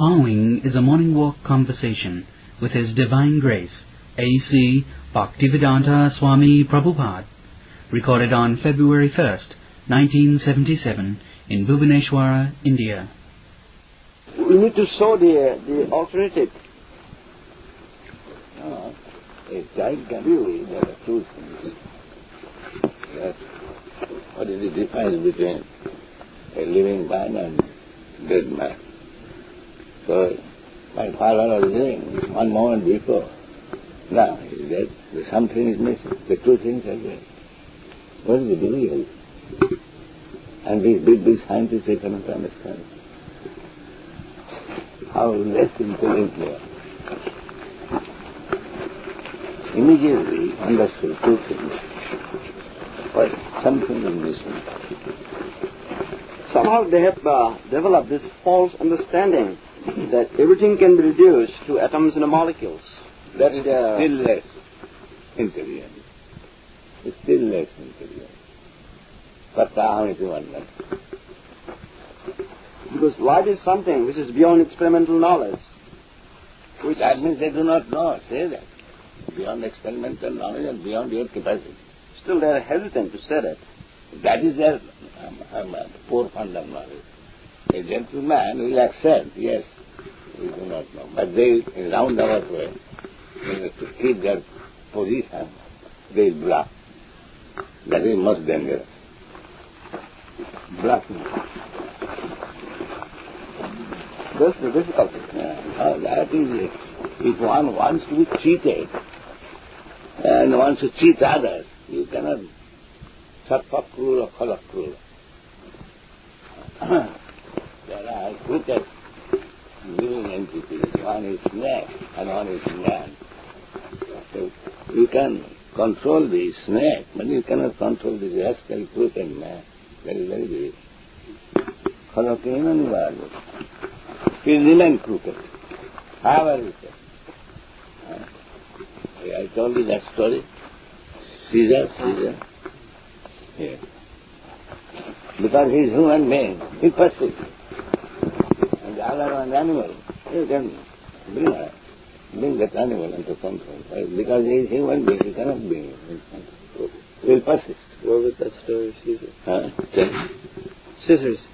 Following is a morning walk conversation with His Divine Grace, A.C. Bhaktivedanta Swami Prabhupada, recorded on February 1st, 1977, in Bhuvanesvara, India. We need to show the alternative. No, a child can be, there are two things. Yes. What is the difference between a living man and dead man? So, my father was living 1 moment before. Now, he is dead. Something is missing. The two things are there. What is the difficulty? And these big scientists, they cannot understand how less intelligent they are. Immediately understood two things. But something is missing. Somehow they have developed this false understanding that everything can be reduced to atoms and molecules. That is still less intelligent. It's still less intelligent. But how is one? Because light is something which is beyond experimental knowledge. Which that means they do not know. Say that. Beyond experimental knowledge and beyond your capacity. Still they are hesitant to say that. That is their poor fund of knowledge. A gentleman will accept, yes, we do not know. But they, in roundabout way, to keep their position, they bluff. That is most dangerous. Bluffing. That's the difficulty. That is it. If one wants to be cheated and wants to cheat others, you cannot sarpa-krura or khala-krura. There are crooked living entities. One is snake and one is man. So you can control the snake, but you cannot control the rascal crooked man. That is very big. Khala-krura nivarga. He will remain crooked. However you say. I told you that story. Caesar. Yes. Because he is human being, he persists. And the other one animal, you can bring that animal into control. Because he is human being, he cannot bring it into control. He will persist. What was that story of Caesar? Scissors.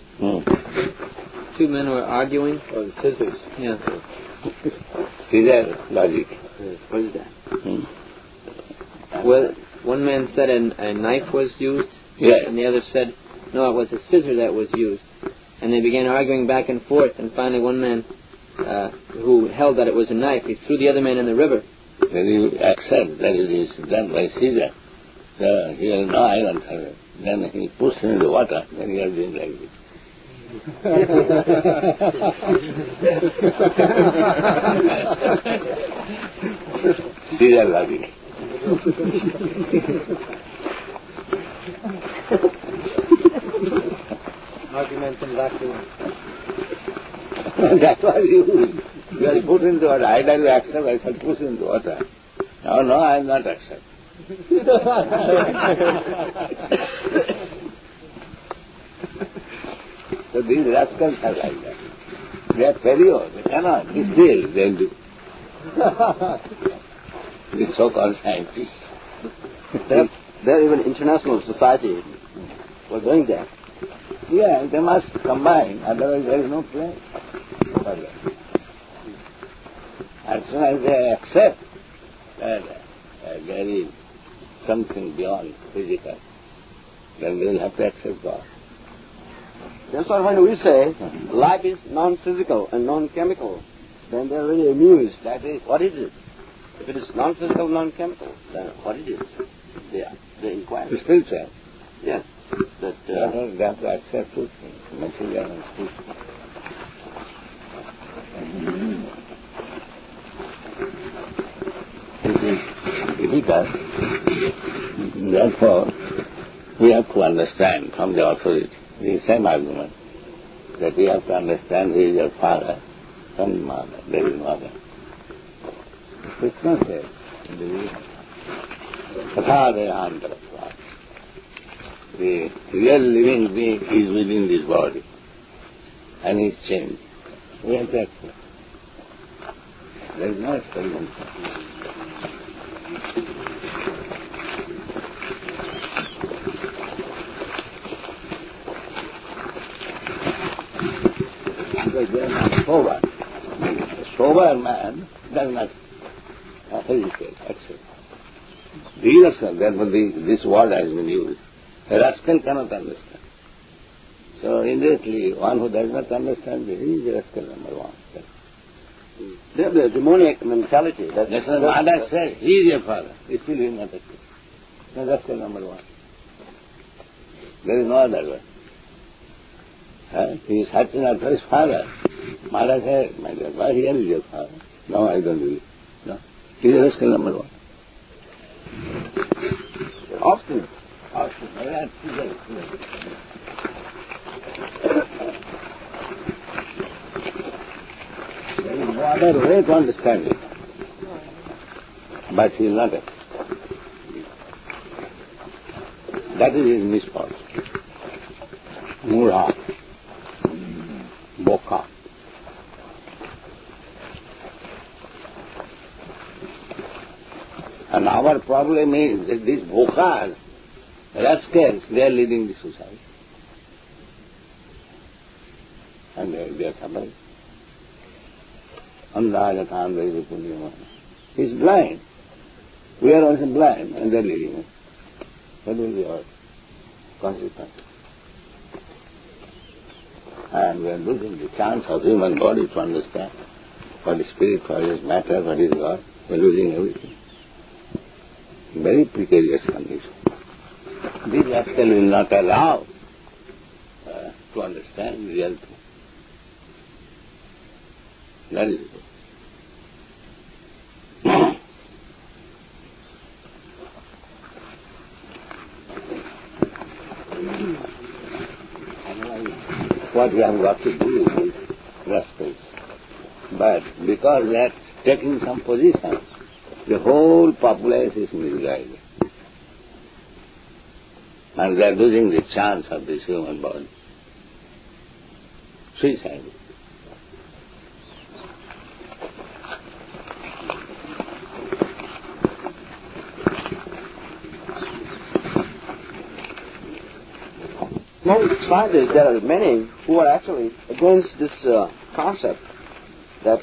Two men were arguing. Oh, scissors. Yeah. Caesar logic. What is that? Well, one man said a knife was used, yes. And the other said, no, it was a scissor that was used. And they began arguing back and forth, and finally one man who held that it was a knife, he threw the other man in the river. Then you accept that it is done by Caesar. So he has no iron survey. Then he puts him in the water, then he has been like this. Caesar logic. Argument in vacuum. That's why you are put into water. Either you accept, I shall put into water. No, I will not accept. So these rascals are like that. They are perio, they cannot. This deal they'll do. These so-called scientists. There even international society was doing that. Yeah, they must combine, otherwise there is no place for them. As soon as they accept that there is something beyond physical, then they will have to accept God. That's why when we say life is non-physical and non-chemical, then they're really amused. That is, what is it? If it is non-physical, non-chemical, then what is it? They inquire. spiritual. Yes. That They have to accept two things, material and spiritual. It is difficult. Therefore, we have to understand from the authority the same argument that we have to understand who is your father from the mother. There is mother. Krishna says in the Katha the real living being is within this body and is changed. We have to accept. There is no experiment. Because they are not sober. A sober man does not hesitate, accept. Real rascal, therefore this word has been used. A rascal cannot understand. So indirectly, one who does not understand this is a rascal number one. They have the demoniac mentality. That's what Mother said, he is your father. He still is not accepted. So rascal number one. There is no other way. He is searching after his father. Mother said, my dear, why here is your father? No, I don't believe. No. He is a rascal number one. Often. There is no other way to understand it. But he is not accepted. That is his misfortune. Mura, Boka. And our problem is that these Bokas, rascals, they are leading the society. And they are suffering. He is blind. We are also blind and they are leading us. What will be our consequence? And we are losing the chance of human body to understand what is spirit, what is matter, what is God. We are losing everything. Very precarious condition. This rascal will not allow to understand the real truth. That is it. What we have got to do with these rascals. But because they are taking some positions, the whole populace is misguided. And they are losing the chance of this human body. Suicide. Among scientists, there are many who are actually against this concept that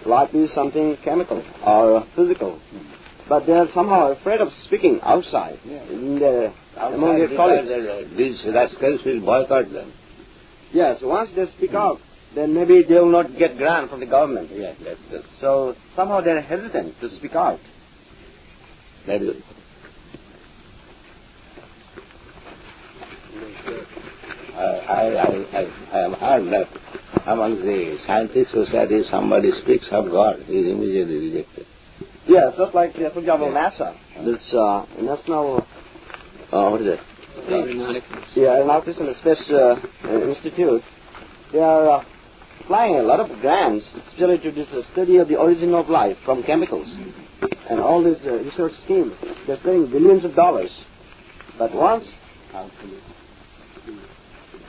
life is something chemical or physical. But they are somehow afraid of speaking outside. In their, among their colleagues. These rascals will boycott them. Yes, once they speak out, then maybe they will not get grant from the government. Yes, that's So somehow they are hesitant to speak out. that is. I have heard that among the scientist society, somebody speaks of God, he is immediately rejected. Yeah, just like, for example, NASA, this National, what is it? Aeronautics and Space Institute, they are applying a lot of grants, especially to this study of the origin of life from chemicals. And all these research schemes, they're spending billions of dollars. But once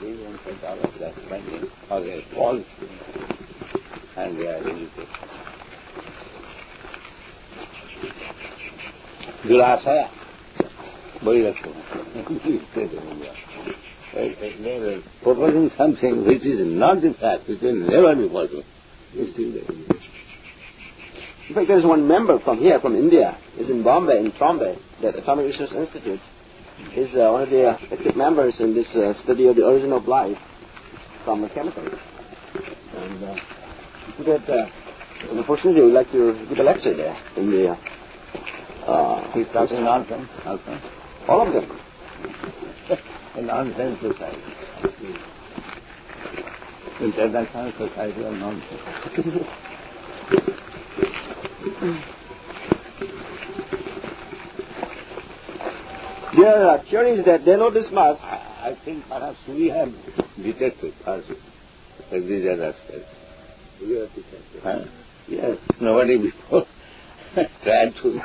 billions of dollars they are spending for their false and they are educated. Durasaya, proposing something which is not the fact, which will never be possible, is still there. In fact, there is one member from here, from India, is in Bombay, in Bombay, the Atomic Research Institute. He's one of the active members in this study of the origin of life from chemicals. And unfortunately, we'd like to give a lecture there in the... He's talking nonsense also. all of them. A nonsense society. International society of nonsense. There are theories that they know this much. I think perhaps we have detected also that these are rascals. We have detected. Yes, nobody before tried to.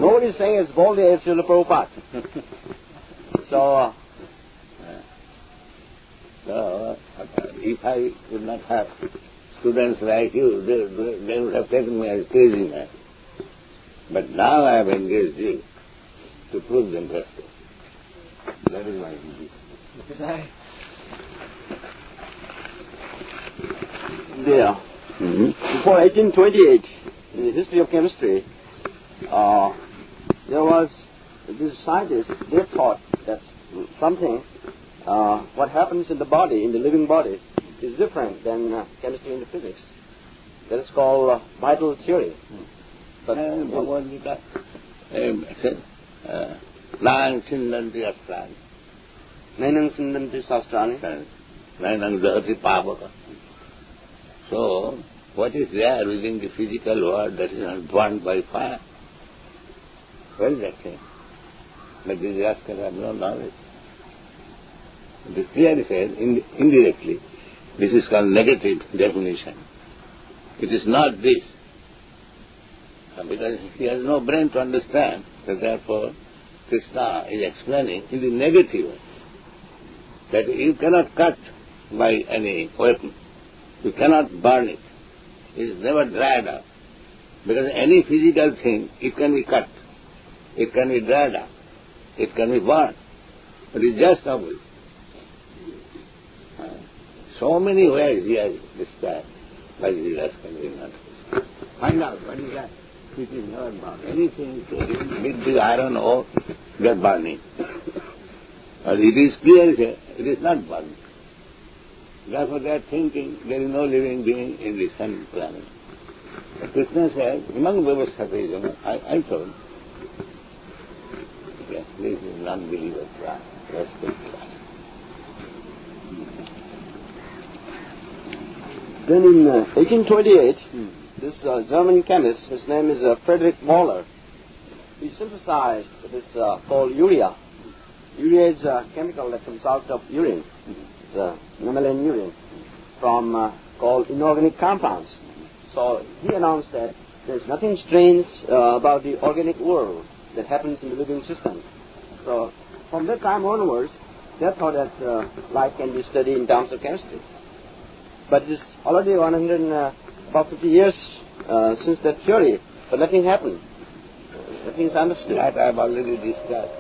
Nobody is saying as boldly as Srila Prabhupada. So, So, if I would not have students like you, they would have taken me as a crazy man. But now I have engaged you to prove them justice. That is my duty. there, before 1828, in the history of chemistry, there was this scientist, they thought that something, what happens in the body, in the living body, is different than chemistry and physics. That is called vital theory. But Bhagavad Gita says, Nang Sindanti Astrani, Nainam Sindanti Sastrani. Nainam Dahati Pavaka. So, what is there within the physical world that is not burnt by fire? Where is that thing? But these rascals have no knowledge. The clearly says, indirectly, this is called negative definition. It is not this. Because he has no brain to understand, so therefore Krishna is explaining in the negative way that you cannot cut by any weapon. You cannot burn it. It is never dried up. Because any physical thing, it can be cut. It can be dried up. It can be burned. But it is just opposite. So many ways he has described, but he has not. Find out what is that. It is not burned. Anything with the iron ore, they are burning. But it is clear, it is not burning. Therefore they are thinking there is no living being in the sun planet. But Krishna says, among Bhuvanesvara, I told, yes, this is non-believer class, respect class. Then in 1828, this German chemist, his name is Friedrich Wöhler, he synthesized this called urea. Urea is a chemical that comes out of urine. It's mammalian urine from called inorganic compounds. So he announced that there's nothing strange about the organic world that happens in the living system. So from that time onwards, they thought that life can be studied in terms of chemistry. But it's already 150 years since that theory, but nothing happened. Nothing is understood. That I have already discussed.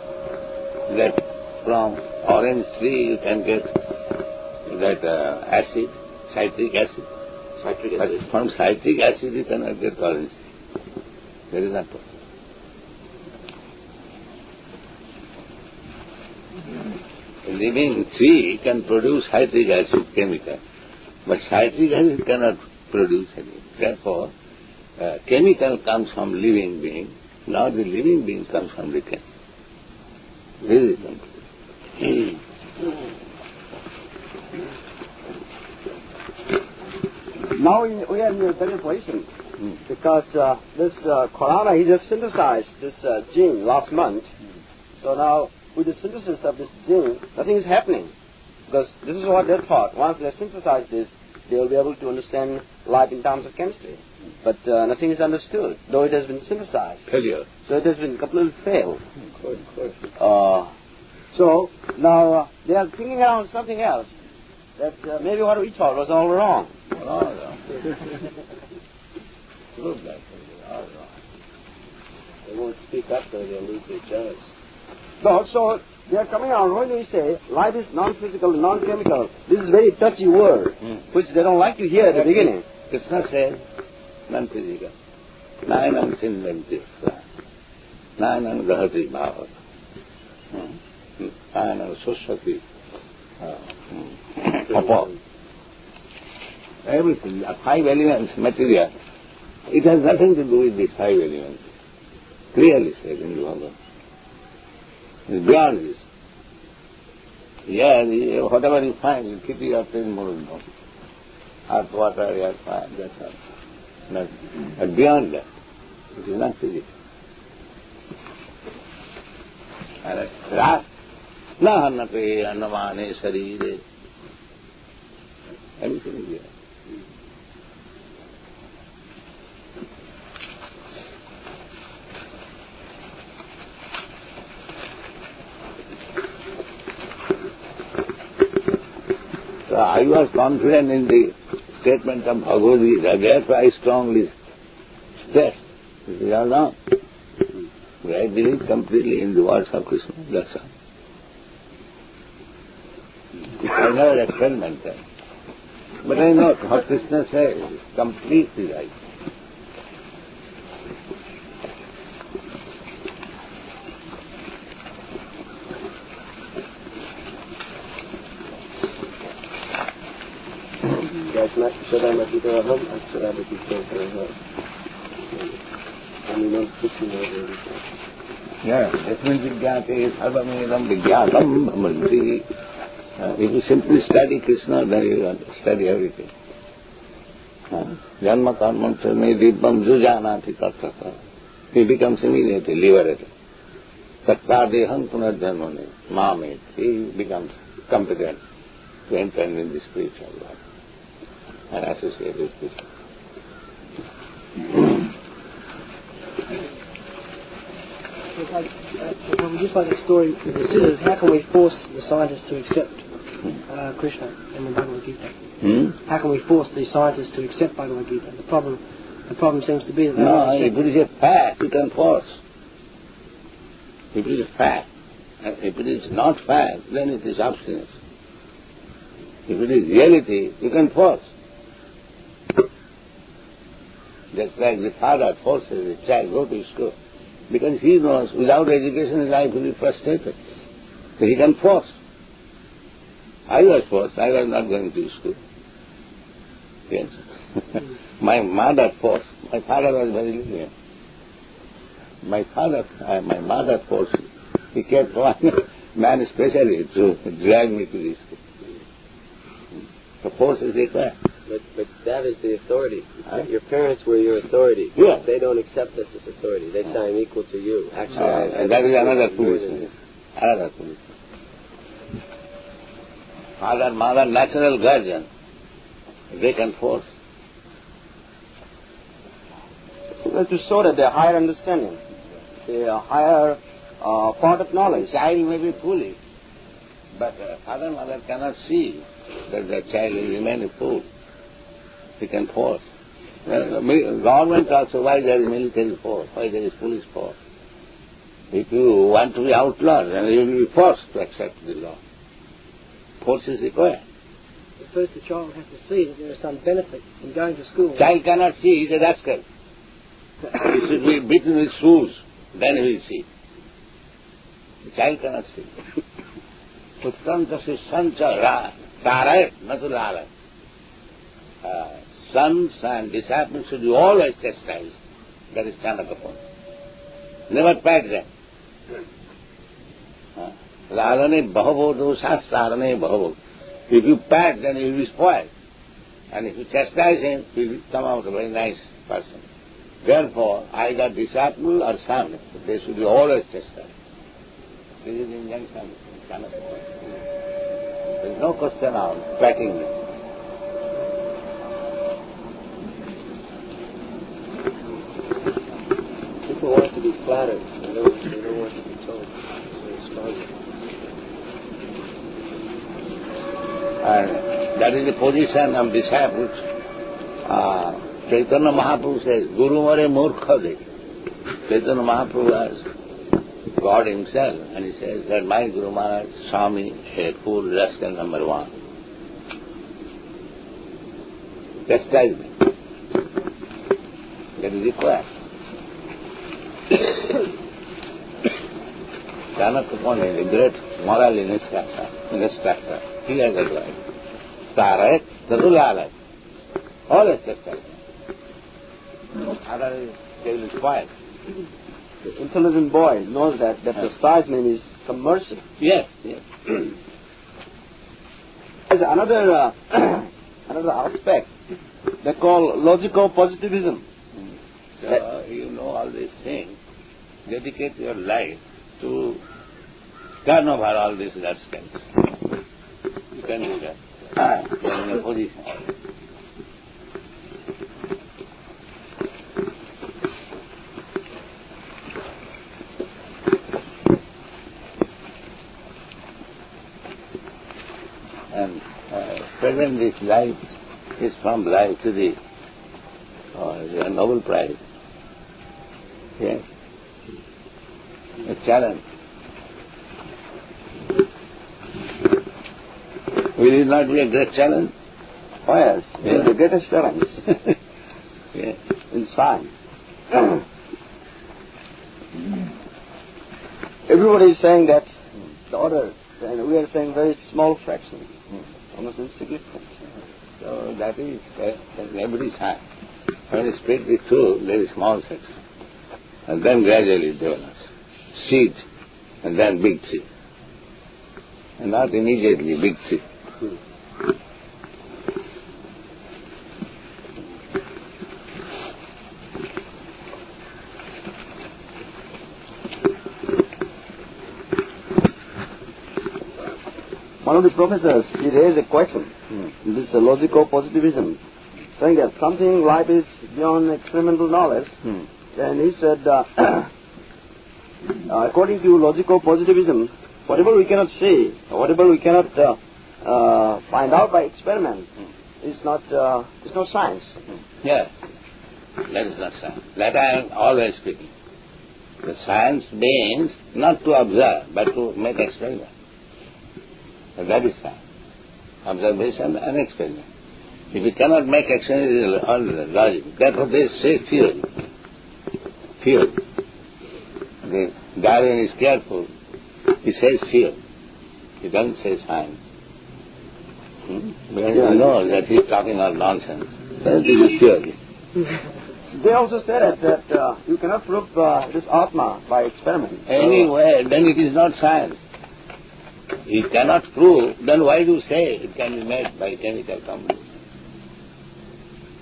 That from orange tree you can get that acid, citric acid. Citric But acid. from citric acid you cannot get orange tree. That is not possible. A living tree can produce citric acid chemical, but citric acid cannot produce anything. Therefore, chemical comes from living being, now the living being comes from the chemical. Very simple. Now we are in a better position because this Corona, he just synthesized this gene last month. So now with the synthesis of this gene, nothing is happening because this is what they thought. Once they synthesize this, they will be able to understand life in terms of chemistry. But nothing is understood, though it has been synthesized. Failure. So it has been completely failed. So now they are thinking around something else. That maybe what we thought was all wrong. All wrong. Prove that all wrong. They won't speak up, so they'll lose their chance. No, so they are coming around when we say life is non-physical, non-chemical. This is a very touchy word, which they don't like to hear at the beginning. Krishna says, non-physical. Nainam sindanti nainam dahati bhavaka. Nainam sushati. Apo. Everything, the 5 elements material, it has nothing to do with these 5 elements. Clearly said in the Bhagavad. It's beyond this. Yeah, whatever you find, you keep it up in Murundam. Earth, water, air, fire, that's all. But beyond that, it is not physical. And last, na hannate annamane sarire. Everything is there. So I was confident in the statement of Bhagavad Gita, therefore I strongly stress this is all wrong. I believe completely in the words of Krishna, that's all. I never experimented. But I know what Krishna says is completely right. Yeah, Jasmin Vigyate Sarvamedam Vigyatam Bhamanti. If you simply study Krishna, then you will study everything. Janma karmam sarme dibam jujanati kartaka. He becomes immediately liberated. Tattadeham punarjanmane mamet. He becomes competent to enter in the spiritual life and associate with Krishna. Just like the story with the scissors, how can we force the scientists to accept Krishna in the Bhagavad Gita? How can we force the scientists to accept Bhagavad Gita? The problem seems to be that they No, don't accept if it is a fact, you can force. If it is a fact, and if it is not fact, then it is obstinance. If it is reality, you can force. Just like the father forces the child go to school, because he knows without education his life will be frustrated. So he can force. I was forced. I was not going to school. Yes. My mother forced. My father was very lenient. My mother forced. He kept one man especially to drag me to the school. The force is required. But that is the authority. Your parents were your authority. Yeah. They don't accept us as authority. They say I'm equal to you. Actually, And that is another foolishness. Another foolishness. Father, mother, natural guardian, they can force. Well, to show that they are higher understanding, they are higher part of knowledge. The child may be foolish, but father, mother cannot see that the child will remain a fool. He can force. Government also, why there is military force, why there is police force. If you want to be outlawed, then you will be forced to accept the law. Force is required. But first the child has to see that there is some benefit in going to school. Child cannot see, he is a rascal. He should be beaten with shoes, then he will see. The child cannot see. Putrantasi sancha tarayat natu lalat. Sons and disciples should be always chastised. That is Chanakapon. Never pat them. Lalane bhavavo dosas lalane bhavavo. If you pat, then he will be spoiled. And if you chastise him, he will come out a very nice person. Therefore, either disciple or son, they should be always chastised. This is the injunction. There is no question of patting them. people want to be flattered. They don't want to be told. And that is the position of disciples. Chaitanya Mahaprabhu says, Guru Mare Murkha De. Chaitanya Mahaprabhu was God himself, and he says that my Guru Maharaj saw me a fool rascal number one. Chastise me. That is required. Chanakapon is a great moral instructor. He has advised. Starayat, Tadulalak. Always chastise. Otherwise, they will spoil. The intelligent boy knows that chastisement is some mercy. Yes, yes. There's another aspect they call logical positivism. So, you know all these things. Dedicate your life to turn over all these rascals. You can do that. You are in a position. And present this life is from life to the Nobel Prize. Yes. A challenge. Will it not be a great challenge? Oh yes, it is the greatest challenge Yes. in science. Everybody is saying that the order, and we are saying very small fraction, almost insignificant. So that is every time. When you split the two, very small section. And then gradually it develops. Seed, and then big seed. And not immediately big seed. One of the professors, he raised a question, this logico-positivism, saying that something life is beyond experimental knowledge. And he said, according to logico-positivism, whatever we cannot see, whatever we cannot find out by experiment, is not science. Yes, that is not science. That I am always speaking. The science means not to observe, but to make experiment. And that is science. Observation and experiment. If you cannot make experiment, it is all logic. Therefore they say theory. Theory. Darwin is careful. He says theory. He doesn't say science. Because you know that he is talking all nonsense. That is theory. They also said that you cannot prove this Atma by experiment. Anyway, then it is not science. If cannot prove, then why do you say it can be made by chemical combination?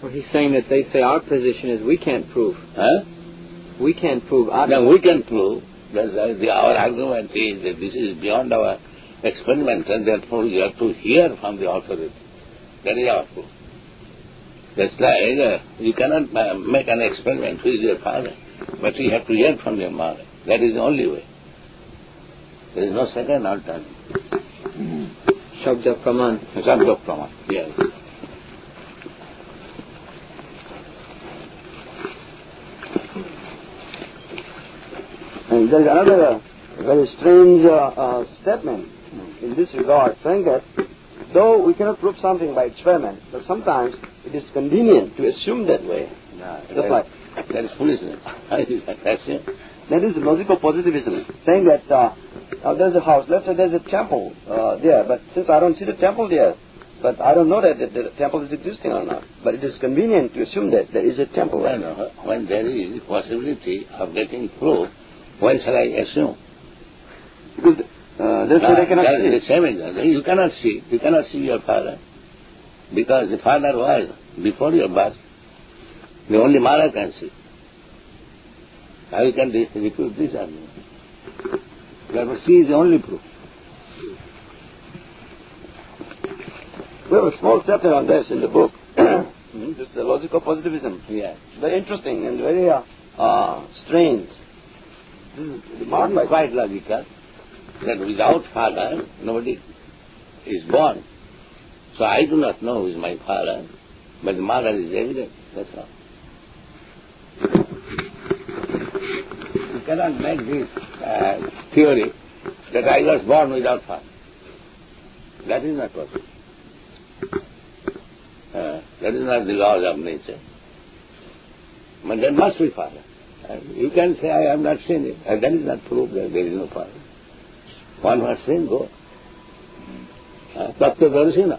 Well, he's saying that they say our position is we can't prove. Huh? We can't prove Atma. Then we can prove. Our argument is that this is beyond our experiment, and therefore you have to hear from the authority. That is our proof. That's like you cannot make an experiment with your father, but you have to hear from your mother. That is the only way. There is no second alternative. Shabda Praman. Shabda Praman, yes. And there is another very strange statement in this regard, saying that though we cannot prove something by experiment, but sometimes it is convenient to assume that way. That is foolishness. That is logico-positivism, saying that there's a house, let's say there's a temple there, but since I don't see the temple there, but I don't know that the temple is existing or not, but it is convenient to assume that there is a temple. When there is possibility of getting proof, why shall I assume? Because they cannot see. The same example. You cannot see your father, because the father was before your birth. The only mother can see. How you can refute this argument? Therefore, she is the only proof. We have a small chapter on this in the book. This is the logical positivism. Yeah. Very interesting and very strange. This is quite logical, that without father, nobody is born. So I do not know who is my father, but the mother is evident. That's all. You cannot make this theory that I was born without father. That is not possible. That is not the laws of nature. But there must be father. You can say, I have not seen it. And that is not proof that there is no father. One has seen, go. Tattva darshina.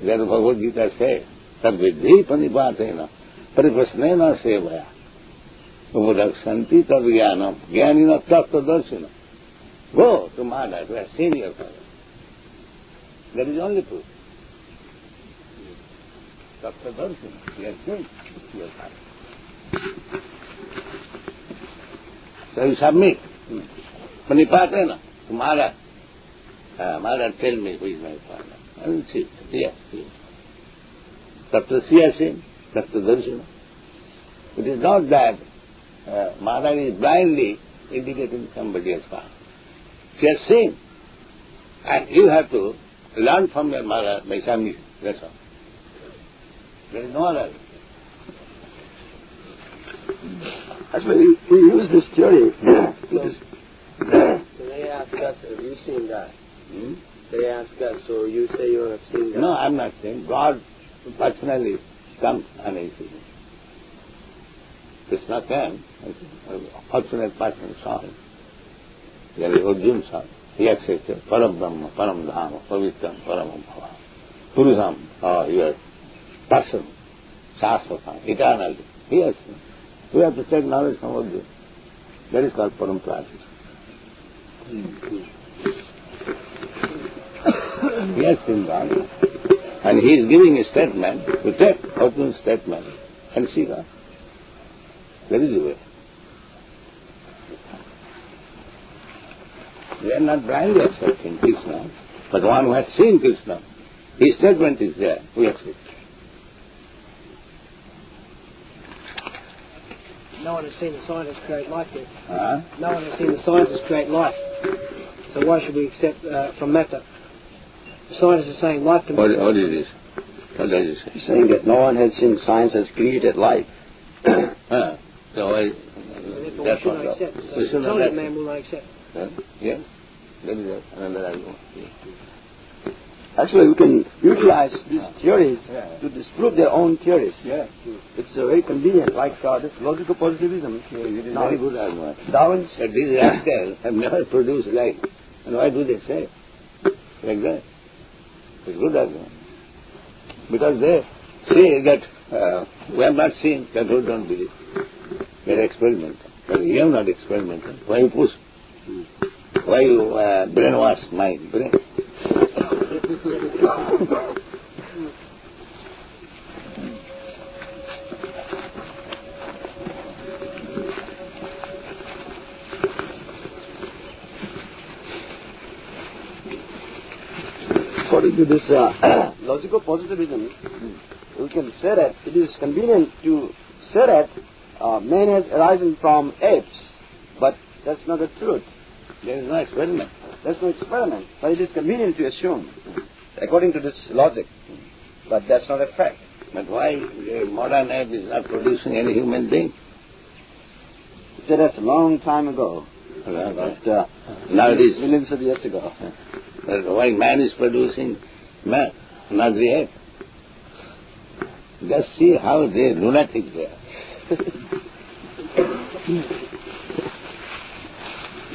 That Bhagavad Gita says, Tadvidhi panipatena paripasnena sevaya. Upadaksanti tadvyanam jnanina tattva darshina. Go to Mother who has seen your father. That is only proof. Tattva darshina. He has seen your father. So you submit. Panipatena. Mother. Mother, tell me who is my father. I will see. Yes. Tattva she has seen. Tattva darshana. It is not that Mother is blindly indicating somebody as father. She has seen. And you have to learn from your mother by some, that's all. There is no other. Actually, we use this theory to So they ask us, have you seen God? They ask us, so you say you have seen God? No, I'm not saying. God personally comes and he sees. Krishna came, a fortunate person saw him. There is Arjuna saw him. He accepted Param Brahma, Param Dhama, Pavitram, Paramam Bhava. Purusham, your person, Shastra, eternal. He has seen. We have to take knowledge from Arjuna. That is called Param Practice. He has seen God. And he is giving a statement, to take Arjuna's statement and see God. That is the way. We are not blindly accepting Krishna, but one who has seen Krishna, his statement is there, we accept. No one has seen the scientists create life yet. No one has seen the scientists create life. So why should we accept from that? The scientists are saying life can be... What is this? What does it say? He's saying that no one has seen science has created life. So why... Therefore That's we should what not accept. we should not Intelligent accept. man will not accept. Yes, that is another argument. Actually, we can utilize these theories Yeah. to disprove their own theories. Yeah. It's very convenient, like this logical positivism. It is Now, very good argument. Darwin's That these rascals have never produced life. And why do they say like that? It's good argument. Because they say that we have not seen, that we don't believe. They are experimental. But you have not experimental. Why you push? Why you brainwash my brain? according to this logical positivism, we can say that it is convenient to say that man has arisen from apes, but that's not the truth. There is no experiment. There's no experiment, but it is convenient to assume, according to this logic. But that's not a fact. But why the modern ape is not producing any human being? He said that's a long time ago, But but now it is. millions of years ago. But why man is producing man, not the ape? Just see how they lunatics they are.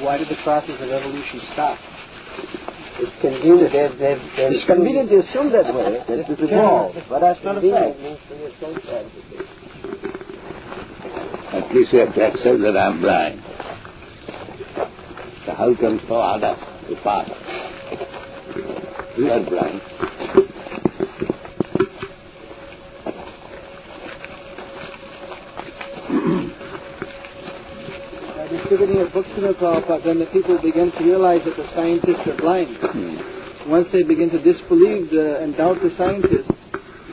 Why did the process of evolution stop? It's convenient. It's convenient to assume that way, that it is evolved, but that's not a fact. At least you have to accept that I am blind. So how can show others the path? You are blind. Distributing a book to the Prabhupada, when the people begin to realize that the scientists are blind, once they begin to disbelieve and doubt the scientists,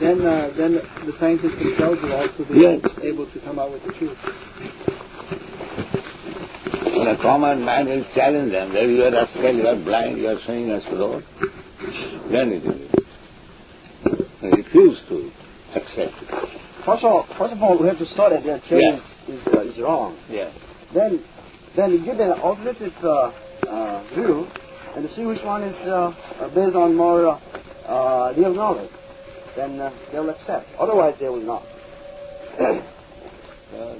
then the scientists themselves will also be able to come out with the truth. When a common man will challenge them, that you are rascal, you are blind, you are showing us road, then it will. They refuse to accept it. First of all, we have to start that their theory is wrong. Yeah. Then you give an alternative view, and to see which one is based on more real knowledge. Then they will accept. Otherwise, they will not.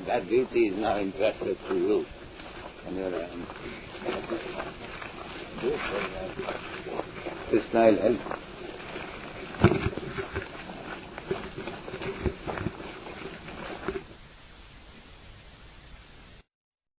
That duty is now entrusted to you. On your hand. Krishna will help.